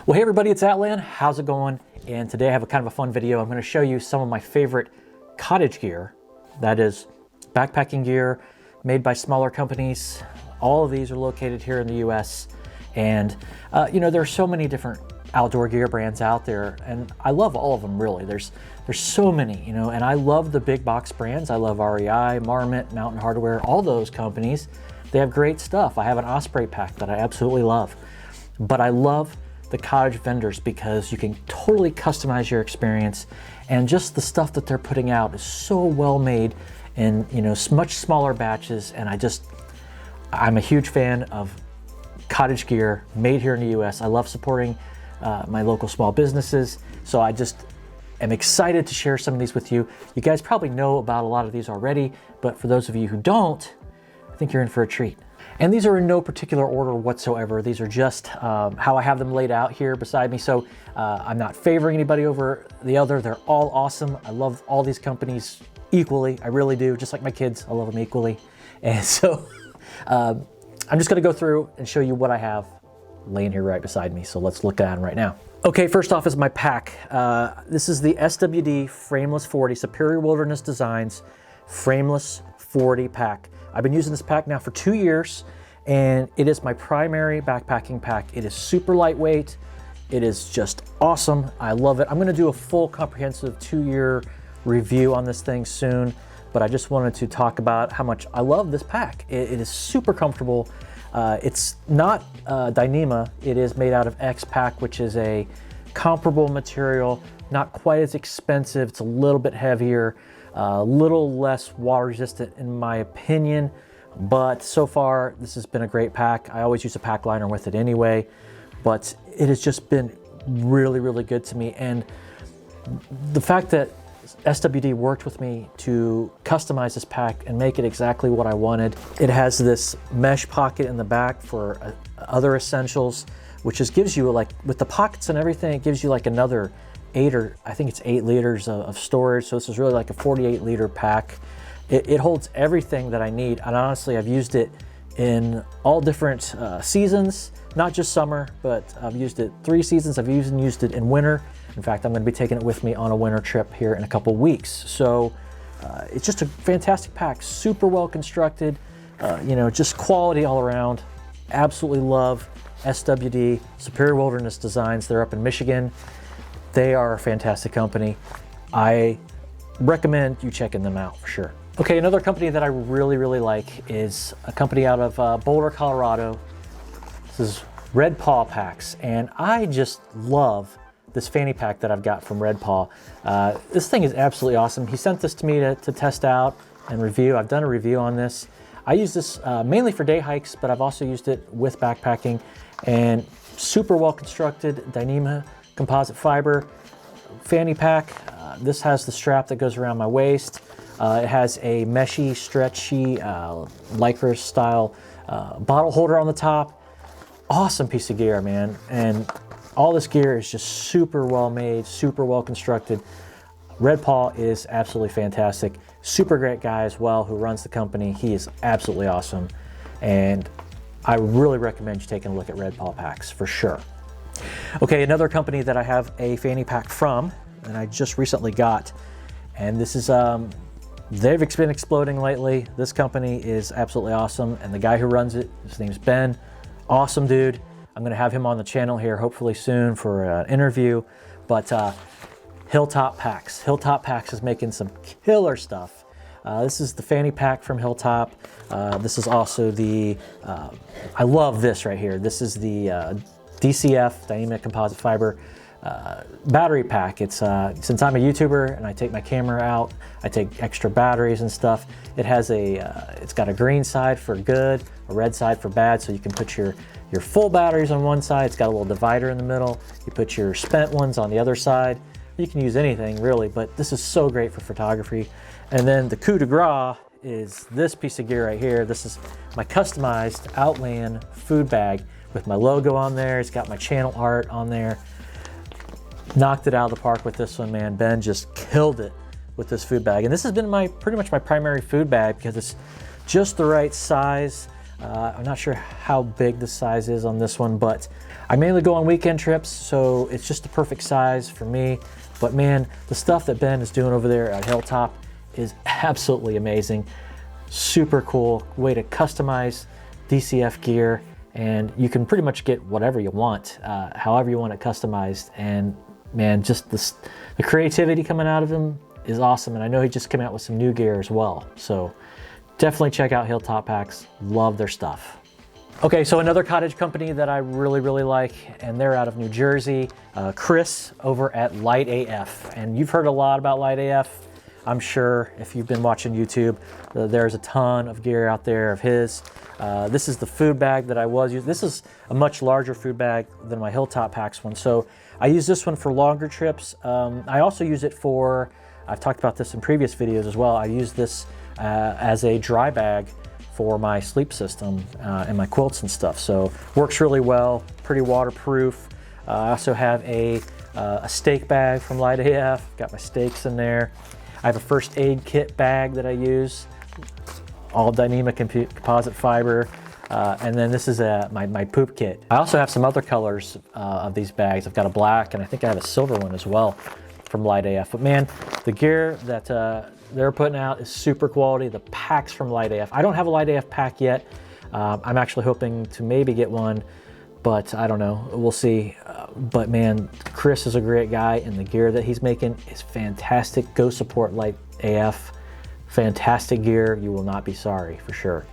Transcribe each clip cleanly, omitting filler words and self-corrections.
Well, hey everybody, it's Atlan. How's it going? And today I have a kind of a fun video. I'm going to show you some of my favorite cottage gear. That is backpacking gear made by smaller companies. All of these are located here in the US. And you know, there are so many different outdoor gear brands out there, and I love all of them really. There's so many, you know, and I love the big box brands. I love REI, Marmot, Mountain Hardware, all those companies. They have great stuff. I have an Osprey pack that I absolutely love. But I love the cottage vendors because you can totally customize your experience, and just the stuff that they're putting out is so well made in, you know, much smaller batches. And I'm a huge fan of cottage gear made here in the US. I love supporting my local small businesses, so I just am excited to share some of these with you. You guys probably know about a lot of these already, but for those of you who don't, I think you're in for a treat. And these are in no particular order whatsoever. These are just how I have them laid out here beside me. So I'm not favoring anybody over the other. They're all awesome. I love all these companies equally. I really do. Just like my kids, I love them equally. And so I'm just gonna go through and show you what I have laying here right beside me. So let's look at them right now. Okay, first off is my pack. This is the SWD Frameless 40, Superior Wilderness Designs Frameless 40 pack. I've been using this pack now for 2 years, and it is my primary backpacking pack. It is super lightweight. It is just awesome. I love it. I'm gonna do a full comprehensive 2-year review on this thing soon, but I just wanted to talk about how much I love this pack. It is super comfortable. It's not Dyneema. It is made out of X-Pack, which is a comparable material, not quite as expensive. It's a little bit heavier, a little less water resistant in my opinion, but so far this has been a great pack. I always use a pack liner with it anyway, but it has just been really, really good to me. And the fact that SWD worked with me to customize this pack and make it exactly what I wanted. It has this mesh pocket in the back for other essentials, which just gives you, like, with the pockets and everything, it gives you like another 8 liters of storage. So this is really like a 48-liter pack. It holds everything that I need. And honestly, I've used it in all different seasons, not just summer, but I've used it 3 seasons. I've even used it in winter. In fact, I'm going to be taking it with me on a winter trip here in a couple weeks. So it's just a fantastic pack, super well constructed, you know, just quality all around. Absolutely love SWD, Superior Wilderness Designs. They're up in Michigan. They are a fantastic company. I recommend you checking them out for sure. Okay, another company that I really, really like is a company out of Boulder, Colorado. This is Red Paw Packs, and I just love this fanny pack that I've got from Red Paw. This thing is absolutely awesome. He sent this to me to test out and review. I've done a review on this. I use this mainly for day hikes, but I've also used it with backpacking, and super well constructed Dyneema composite fiber fanny pack. This has the strap that goes around my waist. It has a meshy, stretchy, lycra style bottle holder on the top. Awesome piece of gear, man. And all this gear is just super well made, super well constructed. Red Paw is absolutely fantastic. Super great guy as well who runs the company. He is absolutely awesome. And I really recommend you taking a look at Red Paw Packs for sure. Okay, another company that I have a fanny pack from, and I just recently got, and this is, they've been exploding lately. This company is absolutely awesome, and the guy who runs it, his name's Ben. Awesome dude. I'm gonna have him on the channel here hopefully soon for an interview, but Hilltop Packs. Hilltop Packs is making some killer stuff. This is the fanny pack from Hilltop. This is also the, I love this right here. This is the DCF, Dyneema Composite Fiber battery pack. It's since I'm a YouTuber and I take my camera out, I take extra batteries and stuff. It has it's got a green side for good, a red side for bad, so you can put your full batteries on one side. It's got a little divider in the middle. You put your spent ones on the other side. You can use anything really, but this is so great for photography. And then the coup de grace is this piece of gear right here. This is my customized Outland food bag with my logo on there. It's got my channel art on there. Knocked it out of the park with this one, man. Ben just killed it with this food bag. And this has been pretty much my primary food bag because it's just the right size. I'm not sure how big the size is on this one, but I mainly go on weekend trips, so it's just the perfect size for me. But man, the stuff that Ben is doing over there at Hilltop is absolutely amazing. Super cool way to customize DCF gear, and you can pretty much get whatever you want, however you want it customized. And man, just the creativity coming out of him is awesome. And I know he just came out with some new gear as well. So definitely check out Hilltop Packs. Love their stuff. Okay, so another cottage company that I really like, and they're out of New Jersey, Chris over at Light AF. And you've heard a lot about Light AF. I'm sure if you've been watching YouTube, there's a ton of gear out there of his. This is the food bag that I was using. This is a much larger food bag than my Hilltop Packs one. So I use this one for longer trips. I also use it for, I've talked about this in previous videos as well. I use this as a dry bag for my sleep system and my quilts and stuff. So works really well, pretty waterproof. I also have a steak bag from Light AF. Got my steaks in there. I have a first aid kit bag that I use, all Dyneema composite fiber. And then this is my poop kit. I also have some other colors of these bags. I've got a black, and I think I have a silver one as well from Light AF. But man, the gear that they're putting out is super quality. The packs from Light AF. I don't have a Light AF pack yet. I'm actually hoping to maybe get one, but I don't know. We'll see. But man, Chris is a great guy, and the gear that he's making is fantastic. Go support Light AF. Fantastic gear. You will not be sorry, for sure.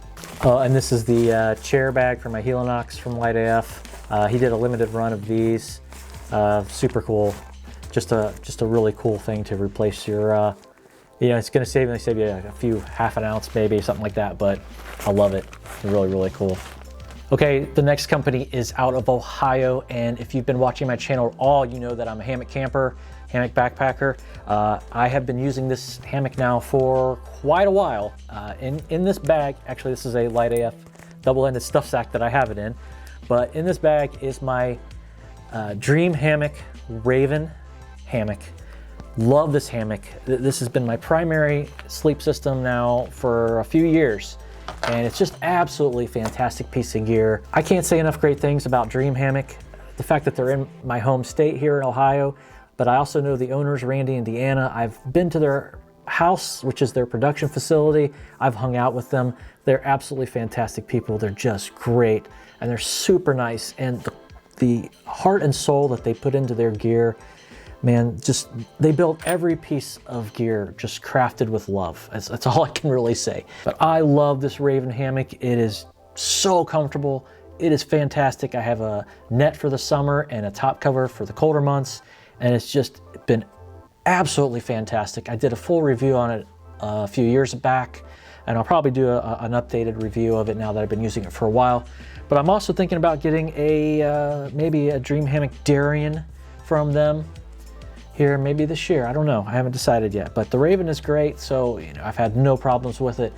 And this is the chair bag for my Helinox from Light AF. He did a limited run of these. Super cool. Just a really cool thing to replace your, you know, it's going to save you a few, half an ounce maybe, something like that, but I love it. It's really cool. Okay, the next company is out of Ohio, and if you've been watching my channel at all, you know that I'm a hammock camper, hammock backpacker. I have been using this hammock now for quite a while. In this bag, actually this is a Light AF double-ended stuff sack that I have it in, but in this bag is my Dream Hammock Raven hammock. Love this hammock. This has been my primary sleep system now for a few years, and it's just absolutely fantastic piece of gear. I can't say enough great things about Dream Hammock. The fact that they're in my home state here in Ohio, but I also know the owners, Randy and Deanna. I've been to their house, which is their production facility. I've hung out with them. They're absolutely fantastic people. They're just great, and they're super nice. And the heart and soul that they put into their gear, man, just they build every piece of gear just crafted with love. That's all I can really say. But I love this Raven hammock. It is so comfortable. It is fantastic. I have a net for the summer and a top cover for the colder months, and it's just been absolutely fantastic. I did a full review on it a few years back, and I'll probably do an updated review of it now that I've been using it for a while. But I'm also thinking about getting a maybe a Dream Hammock Darien from them here maybe this year. I don't know. I haven't decided yet. But the Raven is great, so you know, I've had no problems with it.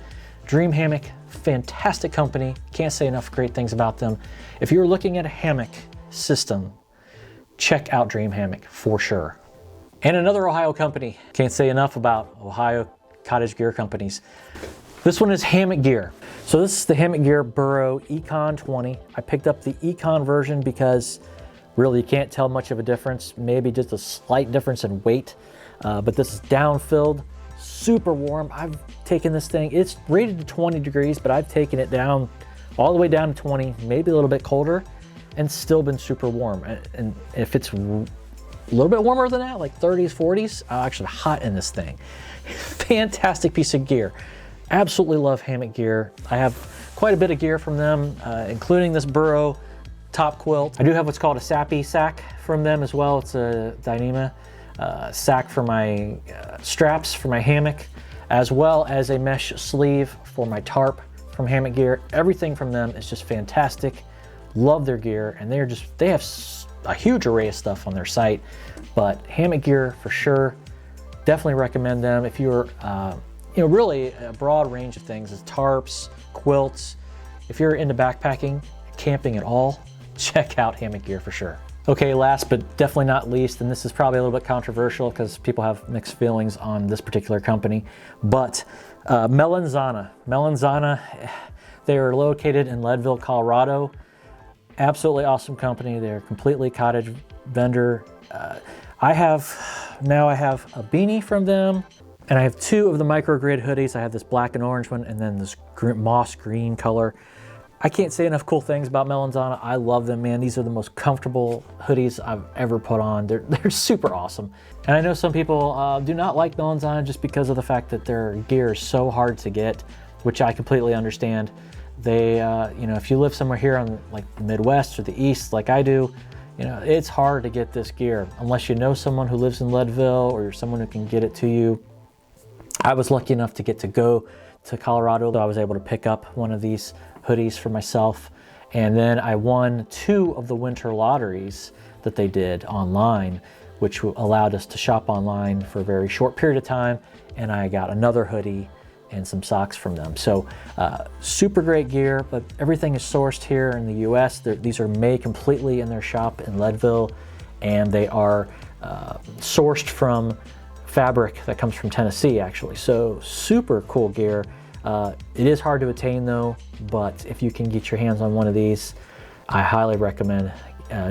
Dream Hammock, fantastic company. Can't say enough great things about them. If you're looking at a hammock system, check out Dream Hammock for sure. And another Ohio company. Can't say enough about Ohio cottage gear companies. This one is Hammock Gear. So this is the Hammock Gear Burrow Econ 20. I picked up the Econ version because really you can't tell much of a difference, maybe just a slight difference in weight, but this is down-filled, super warm. I've taken this thing, it's rated to 20 degrees, but I've taken it down all the way down to 20, maybe a little bit colder, and still been super warm. And if it's a little bit warmer than that, like 30s, 40s, actually hot in this thing. Fantastic piece of gear. Absolutely love Hammock Gear. I have quite a bit of gear from them, including this Burrow top quilt. I do have what's called a Sappy sack from them as well. It's a Dyneema sack for my straps for my hammock, as well as a mesh sleeve for my tarp from Hammock Gear. Everything from them is just fantastic. Love their gear, and they have a huge array of stuff on their site, but Hammock Gear for sure. Definitely recommend them if you're you know, really a broad range of things, is tarps, quilts. If you're into backpacking, camping at all, check out Hammock Gear for sure. Okay, last but definitely not least, and this is probably a little bit controversial because people have mixed feelings on this particular company, but Melonzana. Melonzana, They are located in Leadville, Colorado. Absolutely awesome company. They're completely Cottage vendor. I have a beanie from them, and I have two of the microgrid hoodies. I have this black and orange one, and then this moss green color. I can't say enough cool things about Melonzana. I love them, man. These are the most comfortable hoodies I've ever put on. They're super awesome. And I know some people do not like Melonzana just because of the fact that their gear is so hard to get, which I completely understand. They, you know, if you live somewhere here on like the Midwest or the East like I do, you know, it's hard to get this gear unless you know someone who lives in Leadville or you're someone who can get it to you. I was lucky enough to get to go to Colorado. I was able to pick up one of these hoodies for myself, and then I won 2 of the winter lotteries that they did online, which allowed us to shop online for a very short period of time, and I got another hoodie and some socks from them. So super great gear, but everything is sourced here in the US. These are made completely in their shop in Leadville, and they are sourced from fabric that comes from Tennessee, actually. So super cool gear. It is hard to attain though, but if you can get your hands on one of these, I highly recommend.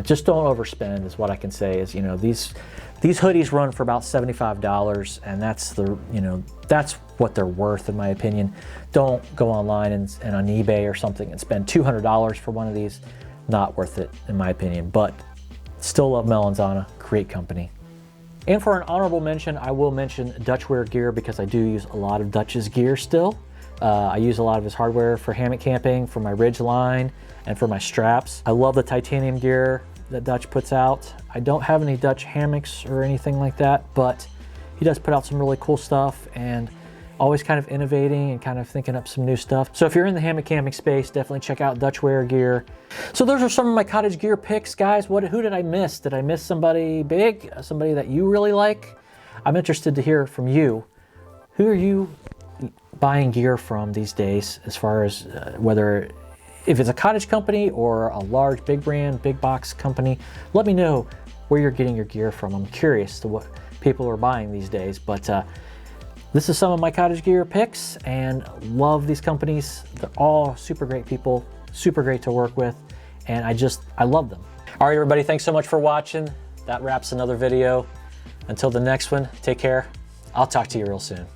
Just don't overspend is what I can say. Is, you know, these hoodies run for about $75, and that's that's what they're worth in my opinion. Don't go online and on eBay or something and spend $200 for one of these. Not worth it in my opinion, but still love Melonzana, great company. And for an honorable mention, I will mention Dutchware Gear because I do use a lot of Dutch's gear still. I use a lot of his hardware for hammock camping, for my Ridge line, and for my straps. I love the titanium gear that Dutch puts out. I don't have any Dutch hammocks or anything like that, but he does put out some really cool stuff and always kind of innovating and kind of thinking up some new stuff. So if you're in the hammock camping space, definitely check out Dutchware Gear. So those are some of my cottage gear picks, guys. Who did I miss? Did I miss somebody big? Somebody that you really like? I'm interested to hear from you. Who are you buying gear from these days, as far as if it's a cottage company or a large big brand, big box company? Let me know where you're getting your gear from. I'm curious to what people are buying these days. But this is some of my cottage gear picks, and love these companies. They're all super great people, super great to work with, and I love them. All right, everybody, thanks so much for watching. That wraps another video. Until the next one, take care. I'll talk to you real soon.